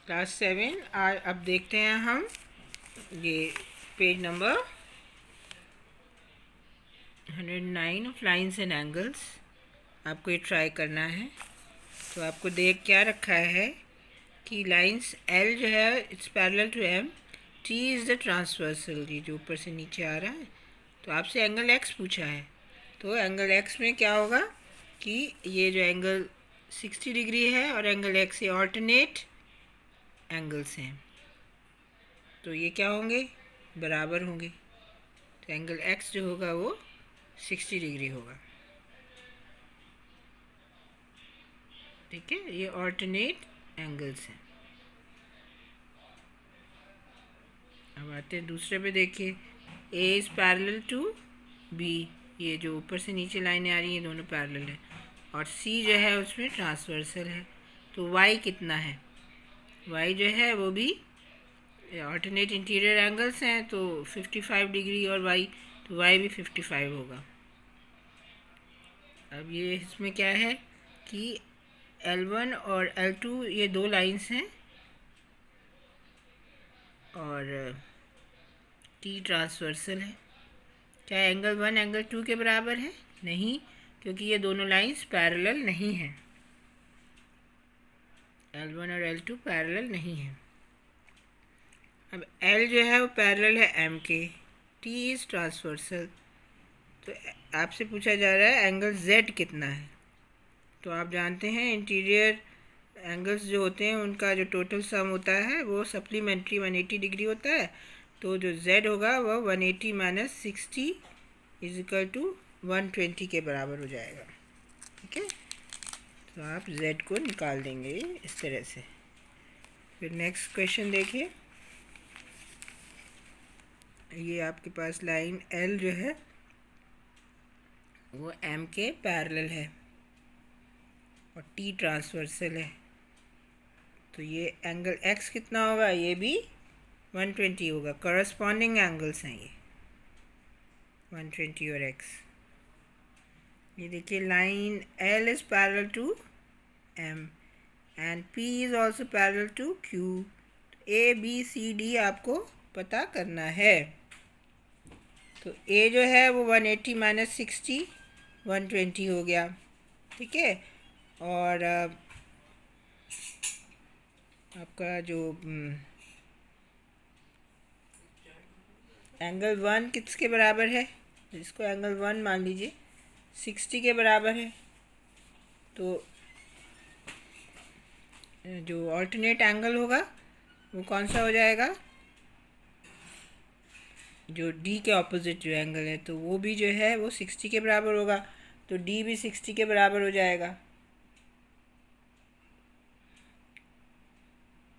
Class 7। अब देखते हैं हम ये page number 109 of lines and angles. आपको ये ट्राई करना है। तो आपको देख क्या रखा है कि लाइंस एल जो है it's parallel to M, T is the transversal, ये जो ऊपर से नीचे आ रहा है। तो आपसे एंगल एक्स पूछा है, तो एंगल एक्स में क्या होगा कि ये जो एंगल 60 डिग्री है और एंगल एक्स ये ऑल्टरनेट एंगल्स हैं, तो ये क्या होंगे, बराबर होंगे। तो एंगल एक्स जो होगा वो 60 डिग्री होगा। ठीक है, ये ऑल्टरनेट एंगल्स हैं। अब आते हैं दूसरे पे। देखिए A is parallel to B, ये जो ऊपर से नीचे लाइनें आ रही हैं दोनों पैरेलल है, और सी जो है उसमें ट्रांसवर्सल है। तो वाई कितना है, वाई जो है वो भी ऑल्टरनेट इंटीरियर एंगल्स हैं, तो 55 डिग्री और वाई, तो वाई भी 55 होगा। अब ये इसमें क्या है कि L1 और L2 ये दो लाइंस हैं और T ट्रांसवर्सल है। क्या एंगल 1 एंगल 2 के बराबर है? नहीं, क्योंकि ये दोनों लाइंस पैरेलल नहीं हैं। L1 और L2 पैरेलल नहीं हैं। अब L जो है वो पैरेलल है M के, T इज़ ट्रांसवर्सल। तो आपसे पूछा जा रहा है एंगल Z कितना है। तो आप जानते हैं इंटीरियर एंगल्स जो होते हैं उनका जो टोटल सम होता है वो सप्लीमेंट्री 180 डिग्री होता है। तो जो Z होगा वह 180 माइनस 60 इज इक्वल टू 120 के बराबर हो जाएगा। ठीक है, तो आप Z को निकाल देंगे इस तरह से। फिर नेक्स्ट क्वेश्चन देखिए। ये आपके पास लाइन L जो है वो M के पैरेलल है और T ट्रांसवर्सल है। तो ये एंगल X कितना होगा, ये भी 120 होगा। करस्पॉन्डिंग एंगल्स हैं ये 120 और X। ये देखिए line L is parallel to M and P is also parallel to Q। A B C D आपको पता करना है। तो A जो है वो 180 माइनस 60 120 हो गया। ठीक है, और आपका जो एंगल 1 किसके बराबर है, जिसको एंगल 1 मान लीजिए 60 के बराबर है। तो जो ऑल्टरनेट एंगल होगा वो कौन सा हो जाएगा, जो D के ऑपोजिट जो एंगल है तो वो भी जो है वो 60 के बराबर होगा। तो D भी 60 के बराबर हो जाएगा।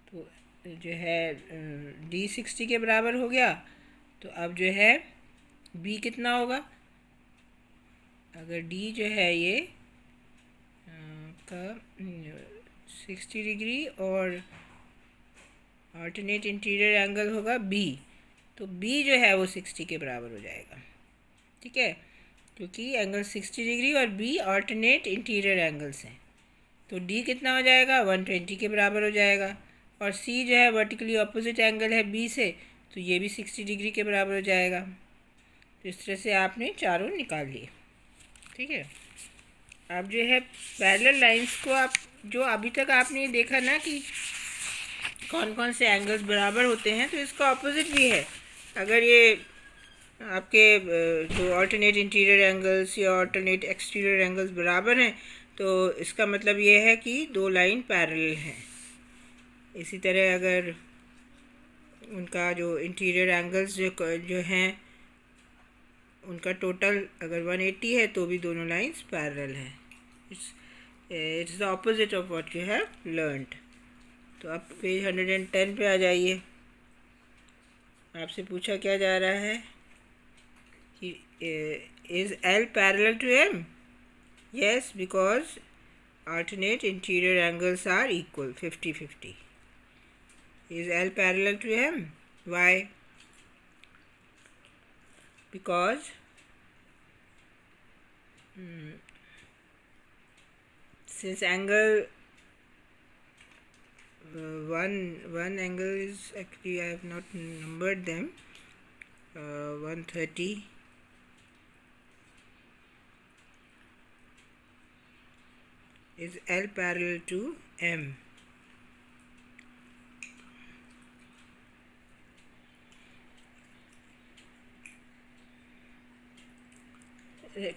तो जो है D 60 के बराबर हो गया। तो अब जो है B कितना होगा, अगर D जो है ये का 60 डिग्री और ऑल्टरनेट इंटीरियर एंगल होगा B, तो B जो है वो 60 के बराबर हो जाएगा। ठीक है, क्योंकि एंगल 60 डिग्री और B ऑल्टरनेट इंटीरियर एंगल्स हैं। तो D कितना हो जाएगा, 120 के बराबर हो जाएगा। और C जो है वर्टिकली ऑपोजिट एंगल है B से, तो ये भी 60 डिग्री के बराबर हो जाएगा। तो इस तरह से आपने चारों निकाल लिए। ठीक है, अब जो है पैरेलल लाइंस को आप जो अभी तक आपने देखा ना कि कौन कौन से एंगल्स बराबर होते हैं, तो इसका ऑपोजिट भी है। अगर ये आपके जो ऑल्टरनेट इंटीरियर एंगल्स या ऑल्टरनेट एक्सटीरियर एंगल्स बराबर हैं, तो इसका मतलब ये है कि दो लाइन पैरेलल हैं। इसी तरह अगर उनका जो इंटीरियर एंगल्स जो हैं उनका टोटल अगर 180 है तो भी दोनों लाइंस पैरेलल हैं। It's the opposite of what you have learned. तो आप पेज 110 पे आ जाइए। आपसे पूछा क्या जा रहा है कि is L parallel to M? Yes, because alternate interior angles are equal 50-50. Is L parallel to M? Why? Because since angle one angle is actually, I have not numbered them. 130 is L parallel to M.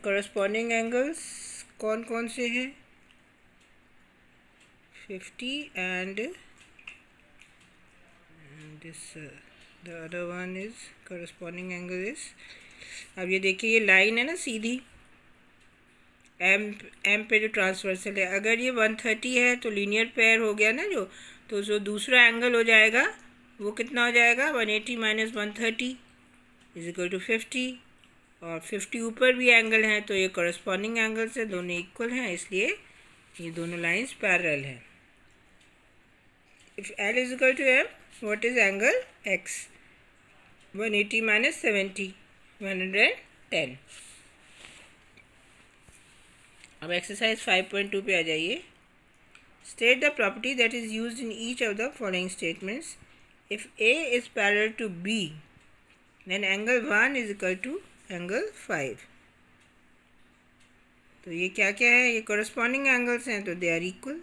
Corresponding angles कौन कौन से हैं? 50 and this the other one is corresponding angle is, अब ये देखिए ये line है ना सीधी, एम पे जो ट्रांसवर्सल है, अगर ये 130 है तो लीनियर पेयर हो गया ना तो जो दूसरा एंगल हो जाएगा वो कितना हो जाएगा? 180 माइनस 130 इज इक्वल टू 50, और 50 ऊपर भी एंगल हैं तो ये कॉरस्पॉन्डिंग एंगल्स है, दोनों इक्वल हैं, इसलिए ये दोनों लाइंस पैरेलल हैं. If L is equal to M, what is angle X? 180 minus 70, 110. अब एक्सरसाइज 5.2 पे आ जाइए. State the property that is used in each of the following statements. If A is parallel to B, then angle 1 is equal to angle 5. तो ये क्या क्या है? ये corresponding angles हैं तो they are equal.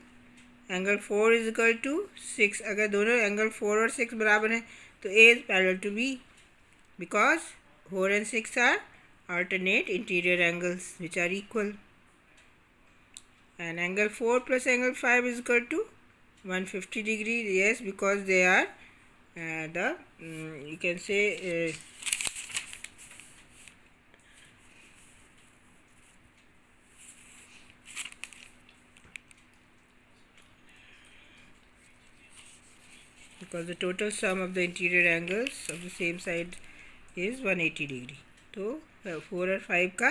Angle 4 is equal to 6. अगर दोनों angle 4 और 6 बराबर हैं तो A is parallel to B, because 4 and 6 are alternate interior angles which are equal. And angle 4 plus angle 5 is equal to 150 degree. Yes, because they are you can say because the total sum of the interior angles of the same side is 180 degree. तो 4 और 5 का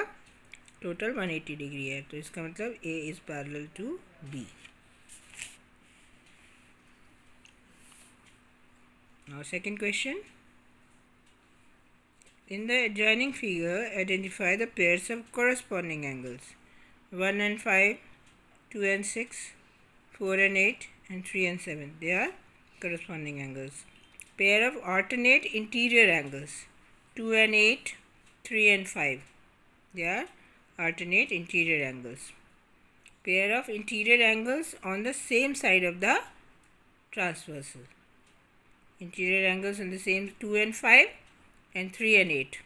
total 180 degree है, तो इसका मतलब A is parallel to B. Now second question. In the adjoining figure, identify the pairs of corresponding angles. 1 and 5, 2 and 6, 4 and 8, and 3 and 7. They are corresponding angles. Pair of alternate interior angles. 2 and 8, 3 and 5. They are alternate interior angles. Pair of interior angles on the same side of the transversal. Interior angles on the same 2 and 5 and 3 and 8.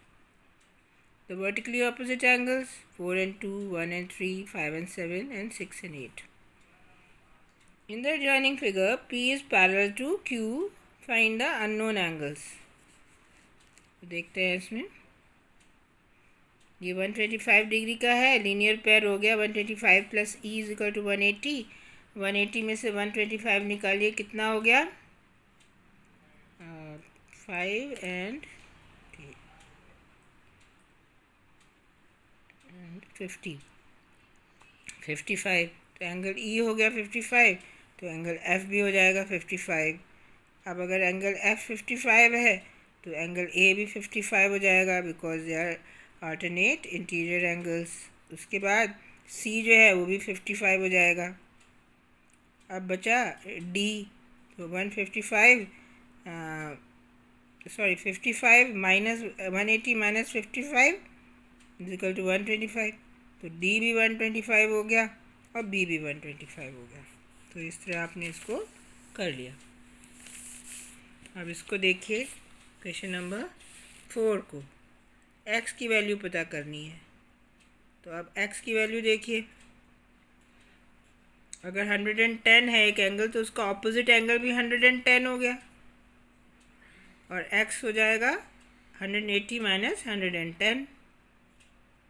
The vertically opposite angles 4 and 2, 1 and 3, 5 and 7, and 6 and 8. In the adjoining figure, P is parallel to Q. Find the unknown angles. देखते हैं इसमें. ये 125 degree का है, linear pair हो गया. 125 plus E is equal to 180. 180 में से 125 निकालिए, कितना हो गया? 5 and 50, 55. तो एंगल E हो गया 55, तो एंगल F भी हो जाएगा 55. अब अगर एंगल F 55 है तो एंगल A भी 55 हो जाएगा, because they are alternate interior angles. उसके बाद C जो है वो भी 55 हो जाएगा. अब बचा D, तो 155 55 minus 180 minus 55 is equal to 125. तो D भी 125 हो गया और B भी 125 हो गया. तो इस तरह आपने इसको कर लिया. अब इसको देखिए क्वेश्चन नंबर 4 को. x की वैल्यू पता करनी है. तो अब x की वैल्यू देखिए. अगर 110 है एक एंगल तो उसका ऑपोजिट एंगल भी 110 हो गया, और x हो जाएगा 180 माइनस 110,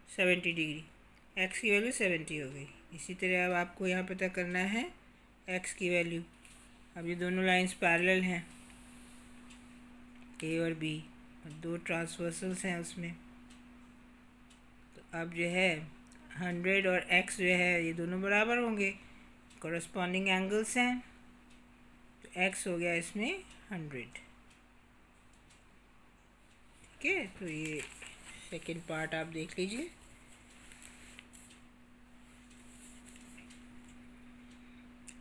70 डिग्री. x की वैल्यू 70 हो गई. इसी तरह अब आपको यहाँ पता करना है x की वैल्यू. अब ये दोनों लाइंस पैरेलल हैं, A और B, और दो ट्रांसवर्सल्स हैं उसमें. तो अब जो है 100 और x जो है ये दोनों बराबर होंगे, कॉरस्पॉन्डिंग एंगल्स हैं. तो x हो गया इसमें 100. ठीक है, तो ये सेकंड पार्ट आप देख लीजिए.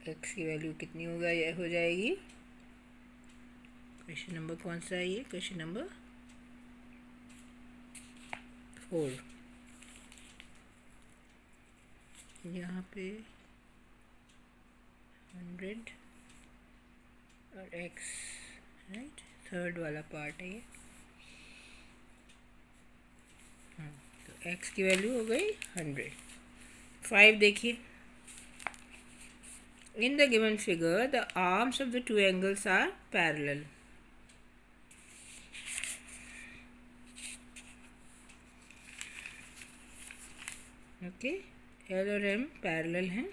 x की वैल्यू कितनी होगा? ये हो जाएगी क्वेश्चन नंबर कौन सा है ये? Question number 4। यहाँ पे 100 और x, राइट, थर्ड वाला पार्ट है ये। तो x की वैल्यू हो गई 100। 5 देखिए, in the given figure the arms of the two angles are parallel. Okay, L और M पैरेलल हैं।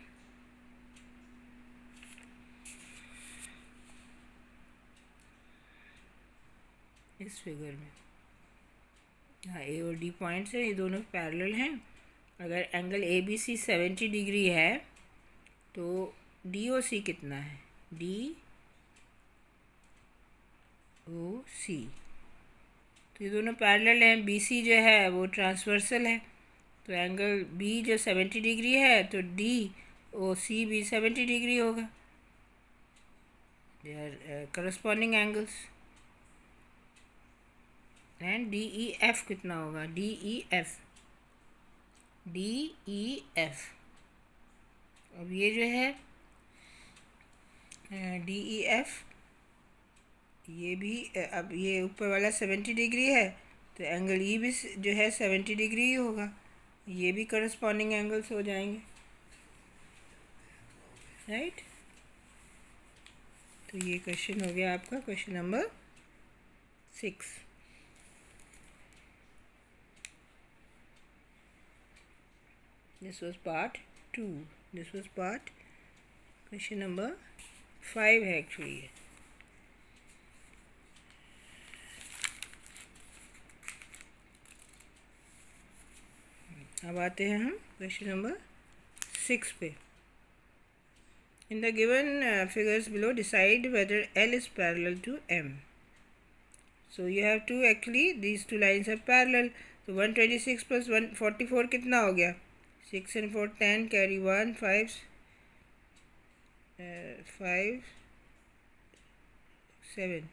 इस फिगर में यहाँ A और D पॉइंट्स हैं, ये दोनों पैरेलल हैं। अगर angle A B C 70 degree है तो डी ओ सी कितना है? डी ओ सी, तो ये दोनों पैरेलल हैं। बी सी जो है वो ट्रांसवर्सल है, तो एंगल बी जो 70 डिग्री है तो डी ओ सी भी 70 डिग्री होगा। They are corresponding angles. And D E F कितना होगा? D E F, D E F, अब ये जो है डी ई एफ, ये भी अब ये ऊपर वाला 70 डिग्री है तो एंगल ई भी जो है 70 डिग्री ही होगा। ये भी करस्पॉन्डिंग एंगल्स हो जाएंगे, राइट। तो ये क्वेश्चन हो गया आपका question number 6। This was part 2. This was part question number 5 है एक्चुअली ये। अब आते हैं हम क्वेश्चन नंबर 6 पे। In the given figures below, decide whether L is parallel to M. So you have to actually, these two lines are parallel. So 126 plus 144 कितना हो गया? 6 and 4 10, carry 1 5 5 7.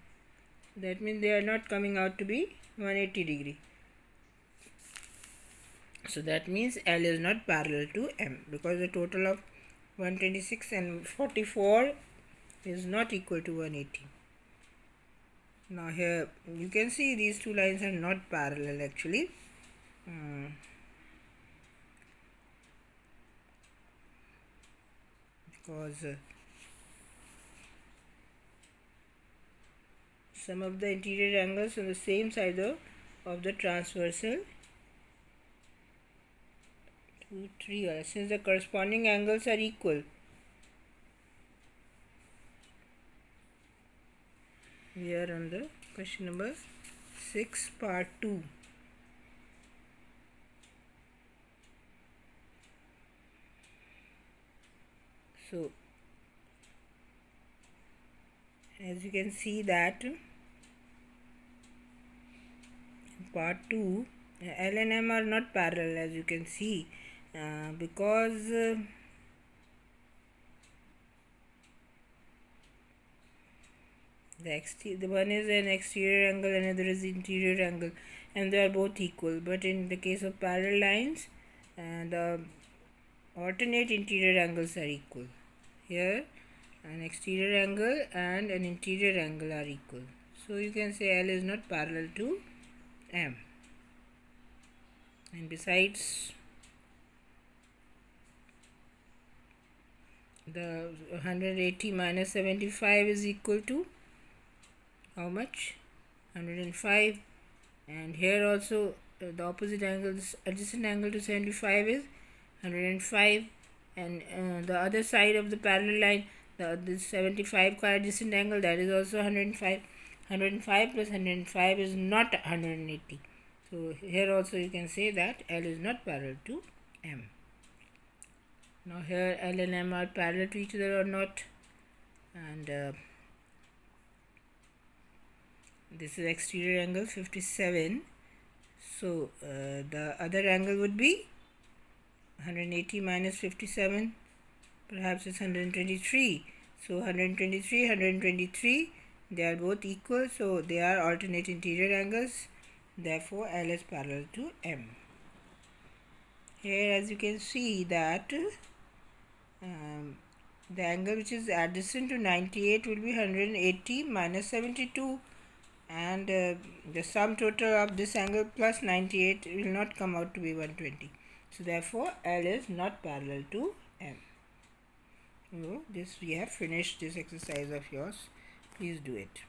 That means they are not coming out to be 180 degree. So that means L is not parallel to M, because the total of 126 and 44 is not equal to 180. Now here you can see these two lines are not parallel actually. Because some of the interior angles on the same side of the transversal 2 3, since the corresponding angles are equal, we are on the question number 6 part 2. So as you can see that part 2 L and M are not parallel, as you can see, because the one is an exterior angle, another is interior angle, and they are both equal. But in the case of parallel lines, the alternate interior angles are equal. Here an exterior angle and an interior angle are equal, so you can say L is not parallel to M. And besides, the 180 minus 75 is equal to how much? 105. And here also the opposite angle, this adjacent angle to 75 is 105, and the other side of the parallel line, the 75 adjacent angle, that is also 105. 105 plus 105 is not 180. So here also you can say that L is not parallel to M. Now here L and M are parallel to each other or not, and this is exterior angle 57. So the other angle would be 180 minus 57, perhaps it's 123. So 123, 123 they are both equal, so they are alternate interior angles. Therefore, L is parallel to M. Here, as you can see that the angle which is adjacent to 98 will be 180 minus 72, and the sum total of this angle plus 98 will not come out to be 120. So therefore, L is not parallel to M. So this we have finished this exercise of yours. Please do it.